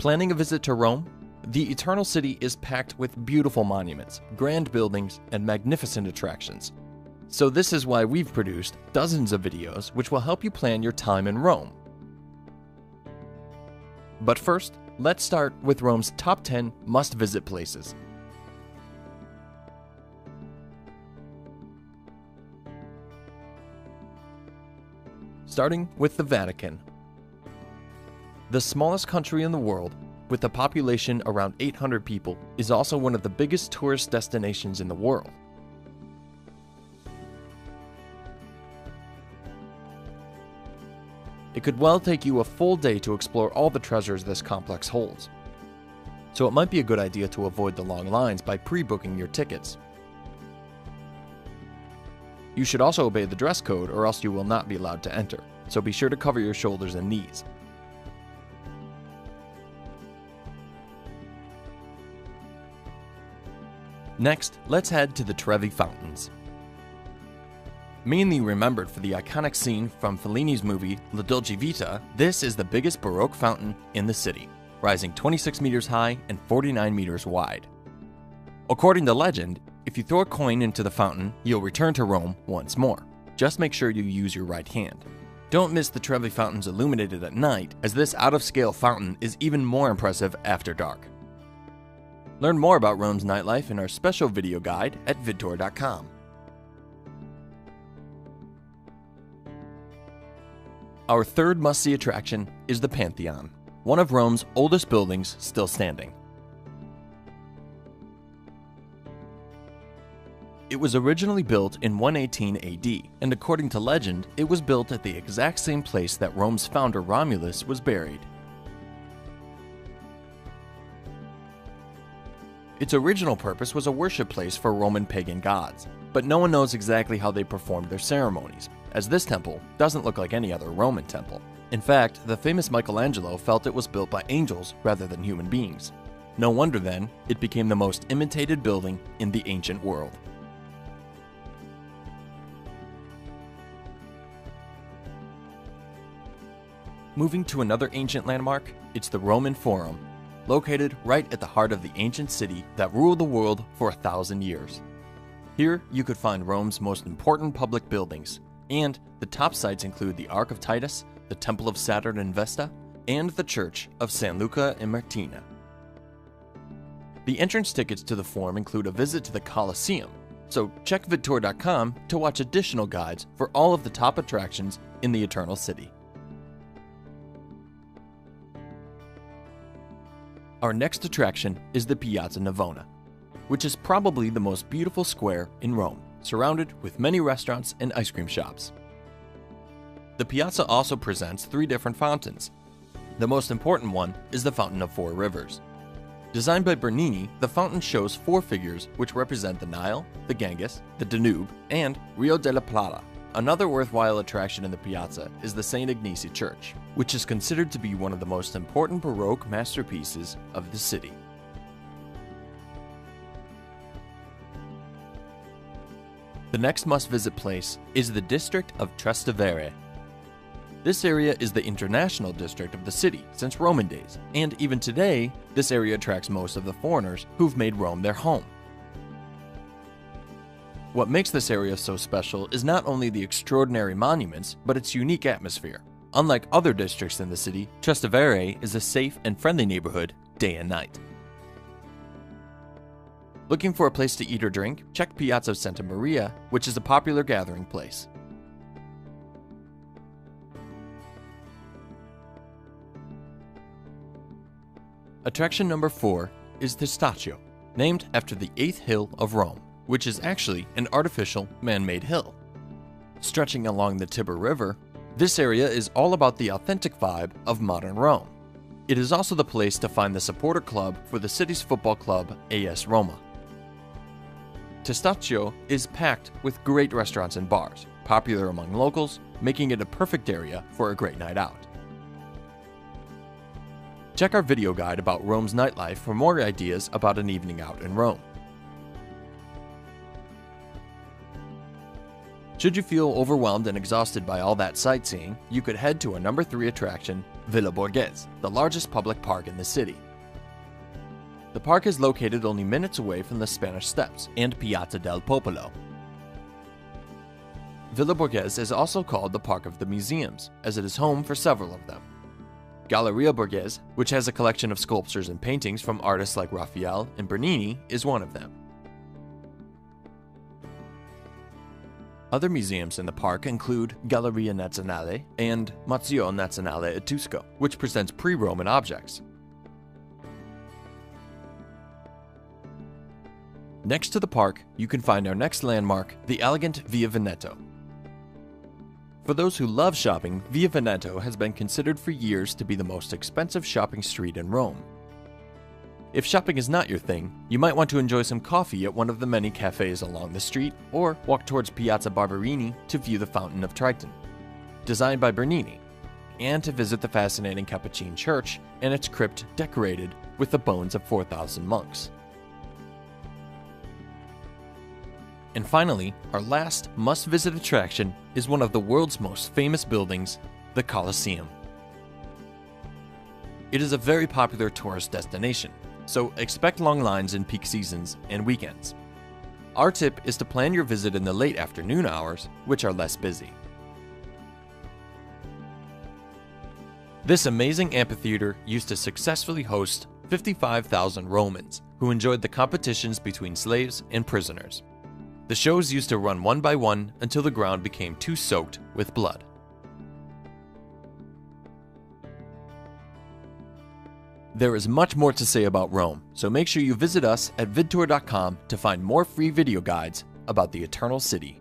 Planning a visit to Rome? The Eternal City is packed with beautiful monuments, grand buildings, and magnificent attractions. So this is why we've produced dozens of videos which will help you plan your time in Rome. But first, let's start with Rome's top 10 must-visit places. Starting with the Vatican. The smallest country in the world, with a population around 800 people, is also one of the biggest tourist destinations in the world. It could well take you a full day to explore all the treasures this complex holds. So it might be a good idea to avoid the long lines by pre-booking your tickets. You should also obey the dress code or else you will not be allowed to enter, so be sure to cover your shoulders and knees. Next, let's head to the Trevi Fountains. Mainly remembered for the iconic scene from Fellini's movie La Dolce Vita, this is the biggest Baroque fountain in the city, rising 26 meters high and 49 meters wide. According to legend, if you throw a coin into the fountain, you'll return to Rome once more. Just make sure you use your right hand. Don't miss the Trevi Fountains illuminated at night, as this out-of-scale fountain is even more impressive after dark. Learn more about Rome's nightlife in our special video guide at vidtour.com. Our third must-see attraction is the Pantheon, one of Rome's oldest buildings still standing. It was originally built in 118 AD, and according to legend, it was built at the exact same place that Rome's founder Romulus was buried. Its original purpose was a worship place for Roman pagan gods, but no one knows exactly how they performed their ceremonies, as this temple doesn't look like any other Roman temple. In fact, the famous Michelangelo felt it was built by angels rather than human beings. No wonder then, it became the most imitated building in the ancient world. Moving to another ancient landmark, it's the Roman Forum, located right at the heart of the ancient city that ruled the world for 1,000 years. Here, you could find Rome's most important public buildings, and the top sites include the Ark of Titus, the Temple of Saturn and Vesta, and the Church of San Luca in Martina. The entrance tickets to the Forum include a visit to the Colosseum, so check vidtour.com to watch additional guides for all of the top attractions in the Eternal City. Our next attraction is the Piazza Navona, which is probably the most beautiful square in Rome, surrounded with many restaurants and ice cream shops. The piazza also presents 3 different fountains. The most important one is the Fountain of 4 Rivers. Designed by Bernini, the fountain shows 4 figures which represent the Nile, the Ganges, the Danube, and Rio della Plata. Another worthwhile attraction in the piazza is the St. Ignace Church, which is considered to be one of the most important Baroque masterpieces of the city. The next must-visit place is the district of Trastevere. This area is the international district of the city since Roman days, and even today, this area attracts most of the foreigners who've made Rome their home. What makes this area so special is not only the extraordinary monuments, but its unique atmosphere. Unlike other districts in the city, Trastevere is a safe and friendly neighborhood day and night. Looking for a place to eat or drink? Check Piazza Santa Maria, which is a popular gathering place. Attraction number 4 is Testaccio, named after the 8th hill of Rome, which is actually an artificial man-made hill. Stretching along the Tiber River, this area is all about the authentic vibe of modern Rome. It is also the place to find the supporter club for the city's football club, AS Roma. Testaccio is packed with great restaurants and bars, popular among locals, making it a perfect area for a great night out. Check our video guide about Rome's nightlife for more ideas about an evening out in Rome. Should you feel overwhelmed and exhausted by all that sightseeing, you could head to our number 3 attraction, Villa Borghese, the largest public park in the city. The park is located only minutes away from the Spanish Steps and Piazza del Popolo. Villa Borghese is also called the Park of the Museums, as it is home for several of them. Galleria Borghese, which has a collection of sculptures and paintings from artists like Raphael and Bernini, is one of them. Other museums in the park include Galleria Nazionale and Museo Nazionale Etrusco, which presents pre-Roman objects. Next to the park, you can find our next landmark, the elegant Via Veneto. For those who love shopping, Via Veneto has been considered for years to be the most expensive shopping street in Rome. If shopping is not your thing, you might want to enjoy some coffee at one of the many cafes along the street, or walk towards Piazza Barberini to view the Fountain of Triton, designed by Bernini, and to visit the fascinating Capuchin Church and its crypt decorated with the bones of 4,000 monks. And finally, our last must-visit attraction is one of the world's most famous buildings, the Colosseum. It is a very popular tourist destination, so expect long lines in peak seasons and weekends. Our tip is to plan your visit in the late afternoon hours, which are less busy. This amazing amphitheater used to successfully host 55,000 Romans who enjoyed the competitions between slaves and prisoners. The shows used to run one by one until the ground became too soaked with blood. There is much more to say about Rome, so make sure you visit us at vidtour.com to find more free video guides about the Eternal City.